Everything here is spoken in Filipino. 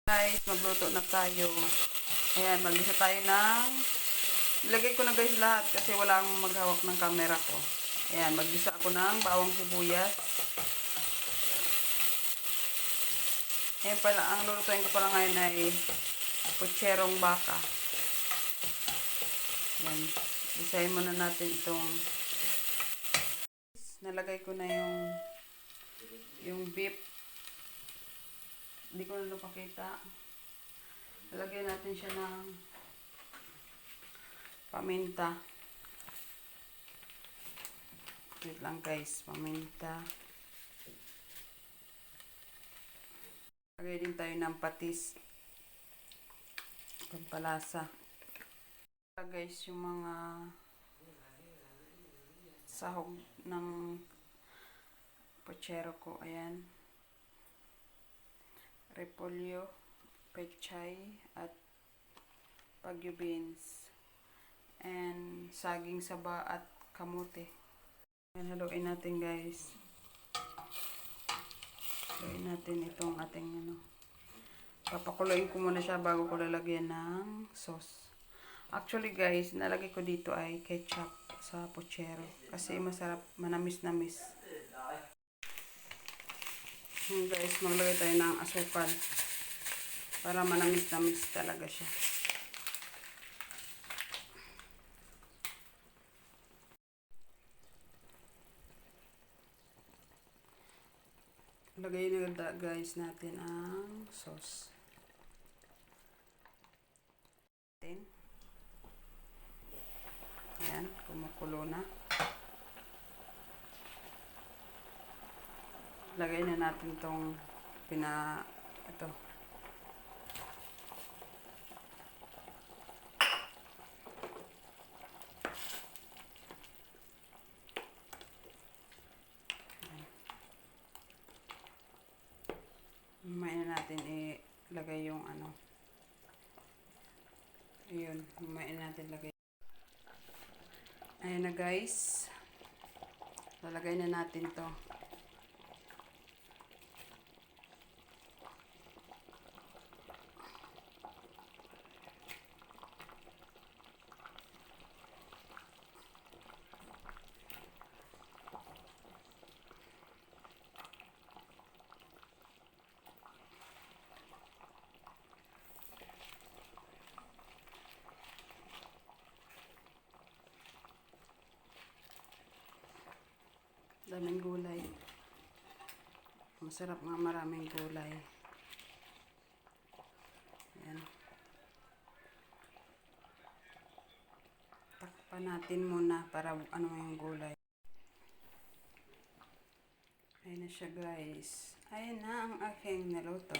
Guys, magluto na tayo. Ayan, mag-isa tayo ng... Ilagay ko na guys lahat kasi walang maghawak ng camera ko. Ayan, mag-isa ako ng bawang sibuyas. Ayan pala, ang lulutuin ko pala ngayon ay kutserong baka. Ayan, isahin muna natin itong... Nalagay ko na yung beef. Hindi ko na napakita. Lagyan natin siya ng paminta. Wait lang guys, paminta. Lagay din tayo ng patis. Pampalasa. Guys, yung mga sahog ng pochero ko. Ayan. Repolyo, pechay, at bagyo beans, and saging saba at kamote. Ayan, haluin natin guys. Haluin natin itong ating papakuloyin ko muna siya bago ko lalagyan ng sauce. Actually guys, nalagay ko dito ay ketchup sa pochero kasi masarap, manamis-namis. Guys, maglagay tayo ng asukal para manamis-namis talaga siya. Lagay na guys natin ang sauce. Ayan, kumukulo na. Lagay na natin itong ito. Mamaya na natin ilagay yung ayun, mamaya natin lagay. Ayan na guys. Lalagay na natin to. Daming gulay. Masarap nga maraming gulay. Ayan. Takpan natin muna para yung gulay. Ayan na siya guys. Ayan na ang aking naluto.